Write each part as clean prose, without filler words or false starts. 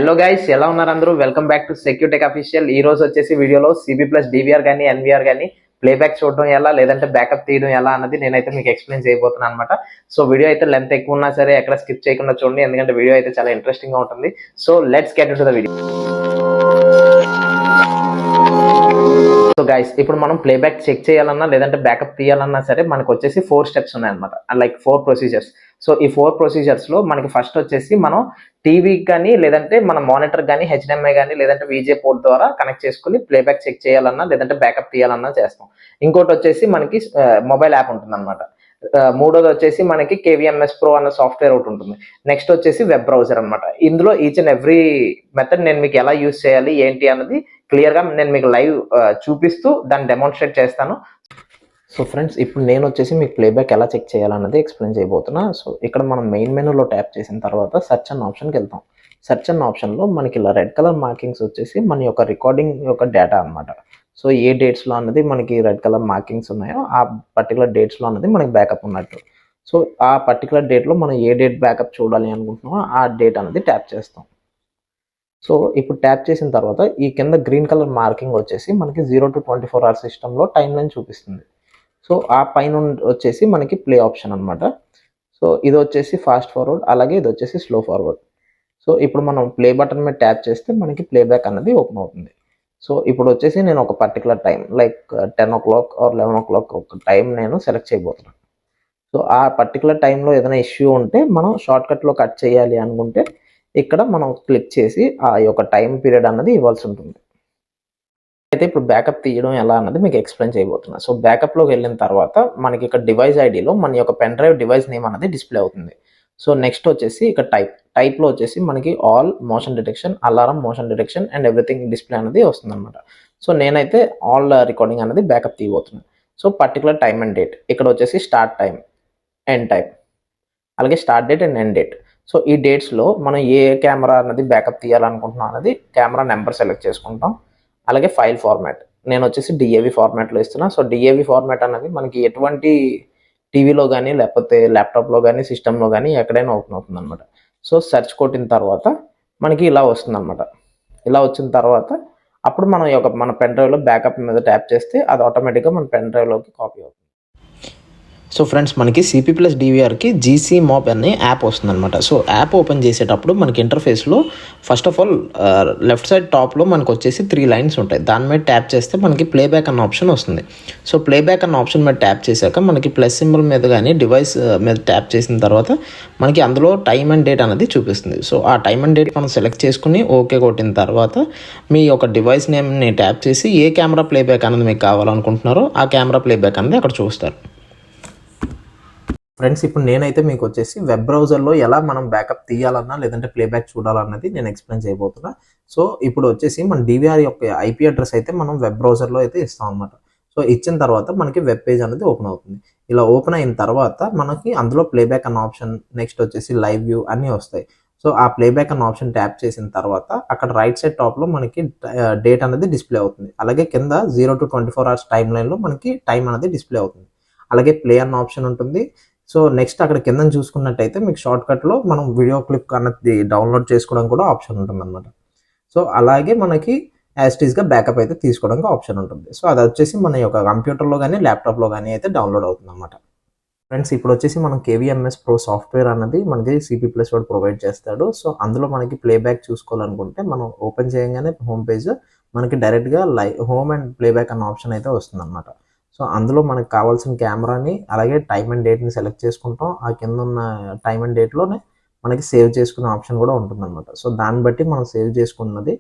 Hello guys, ఎలా ఉన్నారు అందరూ? Welcome back to secutech official. ఈ రోజు వచ్చేసి వీడియోలో సిబి ప్లస్ డివిఆర్ కానీ ఎన్విఆర్ కానీ ప్లేబ్యాక్ చూడడం ఎలా, లేదంటే బ్యాకప్ తీయడం ఎలా అన్నది నేనైతే మీకు ఎక్స్ప్లెయిన్ చేయబోతున్నాను అనమాట. సో వీడియో అయితే లెంత్ ఎక్కువ ఉన్నా సరే ఎక్కడ స్కిప్ చేయకుండా చూడండి, ఎందుకంటే వీడియో అయితే చాలా ఇంట్రెస్టింగ్ గా ఉంటుంది. So let's get into the video. So guys, ఇప్పుడు మనం ప్లేబ్యాక్ చెక్ చేయాలన్నా లేదంటే బ్యాకప్ తీయాలన్నా సరే మనకు వచ్చేసి 4 స్టెప్స్ ఉన్నాయన్నమాట, లైక్ 4 ప్రొసీజర్స్. సో ఈ 4 ప్రొసీజర్స్ లో మనకి ఫస్ట్ వచ్చేసి మనం టీవీకి కానీ లేదంటే మన మానిటర్ కానీ హెచ్డిఎంఐ కానీ లేదంటే విజే పోర్ట్ ద్వారా కనెక్ట్ చేసుకుని ప్లేబ్యాక్ చెక్ చేయాలన్నా లేదంటే బ్యాకప్ తీయాలన్నా చేస్తాం. ఇంకోటి వచ్చేసి మనకి మొబైల్ యాప్ ఉంటుంది అనమాట. మూడోది వచ్చేసి మనకి కేవీఎంఎస్ ప్రో అన్న సాఫ్ట్వేర్ ఒకటి ఉంటుంది. నెక్స్ట్ వచ్చేసి వెబ్ బ్రౌజర్ అనమాట. ఇందులో ఈచ్ అండ్ ఎవ్రీ మెథడ్ నేను మీకు ఎలా యూజ్ చేయాలి ఏంటి అన్నది క్లియర్ గా నేను మీకు లైవ్ చూపిస్తూ దాన్ని డెమాన్స్ట్రేట్ చేస్తాను. సో ఫ్రెండ్స్, ఇప్పుడు నేను వచ్చేసి మీకు ప్లేబ్యాక్ ఎలా చెక్ చేయాలన్నది ఎక్స్ప్లెయిన్ చేయబోతున్నా. సో ఇక్కడ మనం మెయిన్ మెనూలో ట్యాప్ చేసిన తర్వాత సెర్చ్ అన్న ఆప్షన్కి వెళ్తాం. సెర్చ్ అన్న ఆప్షన్లో మనకి ఇలా రెడ్ కలర్ మార్కింగ్స్ వచ్చేసి మన యొక్క రికార్డింగ్ యొక్క డేటా అనమాట. సో ఏ డేట్స్లో అన్నది మనకి రెడ్ కలర్ మార్కింగ్స్ ఉన్నాయో ఆ పర్టికులర్ డేట్స్లో అన్నది మనకి బ్యాకప్ ఉన్నట్టు. సో ఆ పర్టికులర్ డేట్లో మనం ఏ డేట్ బ్యాకప్ చూడాలి అనుకుంటున్నామో ఆ డేట్ అనేది ట్యాప్ చేస్తాం. సో ఇప్పుడు ట్యాప్ చేసిన తర్వాత ఈ కింద గ్రీన్ కలర్ మార్కింగ్ వచ్చేసి మనకి 0 to 24 hours సిస్టంలో టైం లైన్ చూపిస్తుంది. సో ఆ పైన వచ్చేసి మనకి ప్లే ఆప్షన్ అనమాట. సో ఇది వచ్చేసి ఫాస్ట్ ఫార్వర్డ్, అలాగే ఇది వచ్చేసి స్లో ఫార్వర్డ్. సో ఇప్పుడు మనం ప్లే బటన్ మీద ట్యాప్ చేస్తే మనకి ప్లేబ్యాక్ అనేది ఓపెన్ అవుతుంది. సో ఇప్పుడు వచ్చేసి నేను ఒక particular time like 10 o'clock or 11 o'clock ఒక టైం నేను సెలెక్ట్ చేయబోతున్నాను. సో ఆ పర్టికులర్ టైంలో ఏదైనా ఇష్యూ ఉంటే మనం షార్ట్కట్లో కట్ చేయాలి అనుకుంటే ఇక్కడ మనం క్లిక్ చేసి ఆ యొక్క టైం పీరియడ్ అన్నది ఇవ్వాల్సి ఉంటుంది. అయితే ఇప్పుడు బ్యాకప్ తీయడం ఎలా అన్నది మీకు ఎక్స్ప్లెయిన్ చేయబోతున్నా. సో బ్యాకప్లోకి వెళ్ళిన తర్వాత మనకి ఇక్కడ డివైస్ ఐడిలో మన యొక్క పెన్ డ్రైవ్ డివైస్ నేమ్ అనేది డిస్ప్లే అవుతుంది. సో నెక్స్ట్ వచ్చేసి ఇక్కడ టైప్లో వచ్చేసి మనకి all motion detection, alarm, motion detection and everything display అనేది వస్తుంది అనమాట. సో నేనైతే ఆల్ రికార్డింగ్ అనేది బ్యాకప్ తీయబోతున్నాను. So particular time and date, ఇక్కడ వచ్చేసి స్టార్ట్ టైం, ఎండ్ టైం, అలాగే start date and end date. So ఈ డేట్స్లో మనం ఏ కెమెరా అనేది బ్యాకప్ తీయాలనుకుంటున్నాం అనేది కెమెరా నెంబర్ సెలెక్ట్ చేసుకుంటాం. అలాగే ఫైల్ ఫార్మాట్ నేను వచ్చేసి డిఏవి ఫార్మాట్లో ఇస్తున్నా. సో డిఏవి ఫార్మాట్ అనేది మనకి ఎటువంటి టీవీలో కానీ లేకపోతే ల్యాప్టాప్లో కానీ సిస్టంలో కానీ ఎక్కడైనా ఓపెన్ అవుతుంది అనమాట. సో సెర్చ్ కొట్టిన తర్వాత మనకి ఇలా వస్తుంది అనమాట. ఇలా వచ్చిన తర్వాత అప్పుడు మన పెన్ డ్రైవ్లో బ్యాకప్ మీద ట్యాప్ చేస్తే అది ఆటోమేటిక్గా మన పెన్ డ్రైవ్లోకి కాపీ అవుతుంది. సో ఫ్రెండ్స్, మనకి సిపి ప్లస్ డివిఆర్కి జీసీ మాప్ అనే యాప్ వస్తుందన్నమాట. సో యాప్ ఓపెన్ చేసేటప్పుడు మనకి ఇంటర్ఫేస్లో first of all left side టాప్లో మనకు వచ్చేసి 3 లైన్స్ ఉంటాయి. దాని మీద ట్యాప్ చేస్తే మనకి ప్లేబ్యాక్ అన్న ఆప్షన్ వస్తుంది. సో ప్లేబ్యాక్ అన్న ఆప్షన్ మీద ట్యాప్ చేశాక మనకి ప్లస్ సింబల్ మీద కానీ డివైస్ మీద ట్యాప్ చేసిన తర్వాత మనకి అందులో టైమ్ అండ్ డేట్ అనేది చూపిస్తుంది. సో ఆ టైమ్ అండ్ డేట్ మనం సెలెక్ట్ చేసుకుని ఓకే కొట్టిన తర్వాత మీ యొక్క డివైస్ నేమ్ని ట్యాప్ చేసి ఏ కెమెరా ప్లేబ్యాక్ అనేది మీకు కావాలనుకుంటున్నారో ఆ కెమెరా ప్లేబ్యాక్ అనేది అక్కడ చూస్తారు. ఫ్రెండ్స్, ఇప్పుడు నేనైతే మీకు వచ్చేసి వెబ్ బ్రౌజర్లో ఎలా మనం బ్యాకప్ తీయాలన్నా లేదంటే ప్లేబ్యాక్ చూడాలన్నది నేను ఎక్స్ప్లెయిన్ చేయబోతున్నా. సో ఇప్పుడు వచ్చేసి మన డివిఆర్ యొక్క ఐపీ అడ్రస్ అయితే మనం వెబ్ బ్రౌజర్లో అయితే ఇస్తాం అనమాట. సో ఇచ్చిన తర్వాత మనకి వెబ్ పేజ్ అనేది ఓపెన్ అవుతుంది. ఇలా ఓపెన్ అయిన తర్వాత మనకి అందులో ప్లేబ్యాక్ అన్న ఆప్షన్, నెక్స్ట్ వచ్చేసి లైవ్ వ్యూ అన్నీ వస్తాయి. సో ఆ ప్లేబ్యాక్ అన్న ఆప్షన్ ట్యాప్ చేసిన తర్వాత అక్కడ రైట్ సైడ్ టాప్లో మనకి డేట్ అనేది డిస్ప్లే అవుతుంది. అలాగే కింద 0 to 24 hours టైం లైన్లో మనకి టైం అనేది డిస్ప్లే అవుతుంది. అలాగే ప్లే అన్న ఆప్షన్ ఉంటుంది. సో నెక్స్ట్ అక్కడ కింద చూసుకున్నట్టయితే మీకు షార్ట్ కట్లో మనం వీడియో క్లిప్ అన్నది డౌన్లోడ్ చేసుకోవడం కూడా ఆప్షన్ ఉంటుంది అనమాట. సో అలాగే మనకి యాస్టీస్గా బ్యాకప్ అయితే తీసుకోవడానికి ఆప్షన్ ఉంటుంది. సో అది వచ్చేసి మన యొక్క కంప్యూటర్లో కానీ ల్యాప్టాప్లో కానీ అయితే డౌన్లోడ్ అవుతుంది అనమాట. ఫ్రెండ్స్, ఇప్పుడు వచ్చేసి మనం కేవీఎంఎస్ ప్రో సాఫ్ట్వేర్ అన్నది మనకి సిపి ప్లస్ వాడు ప్రొవైడ్ చేస్తాడు. సో అందులో మనకి ప్లేబ్యాక్ చూసుకోవాలనుకుంటే మనం ఓపెన్ చేయగానే హోమ్ పేజ్ మనకి డైరెక్ట్గా హోమ్ అండ్ ప్లేబ్యాక్ అన్న ఆప్షన్ అయితే వస్తుంది అనమాట. సో అందులో మనకు కావాల్సిన కెమెరాని అలాగే టైమ్ అండ్ డేట్ని సెలెక్ట్ చేసుకుంటాం. ఆ కింద ఉన్న టైమ్ అండ్ డేట్లోనే మనకి సేవ్ చేసుకునే ఆప్షన్ కూడా ఉంటుందన్నమాట. సో దాన్ని బట్టి మనం సేవ్ చేసుకున్నది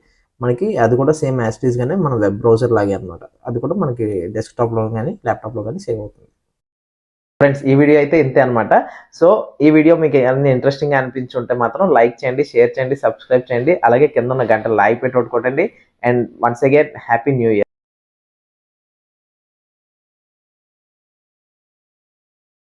మనకి అది కూడా సేమ్ యాస్టీస్గానే మన వెబ్ బ్రౌజర్ లాగే అనమాట. అది కూడా మనకి డెస్క్టాప్లో కానీ ల్యాప్టాప్లో కానీ సేవ్ అవుతుంది. ఫ్రెండ్స్, ఈ వీడియో అయితే ఇంతే అనమాట. సో ఈ వీడియో మీకు ఏమైనా ఇంట్రెస్టింగ్గా అనిపించుంటే మాత్రం లైక్ చేయండి, షేర్ చేయండి, సబ్స్క్రైబ్ చేయండి. అలాగే కింద ఉన్న గంట లైక్ పెట్టి కొట్టండి. And once again happy new year.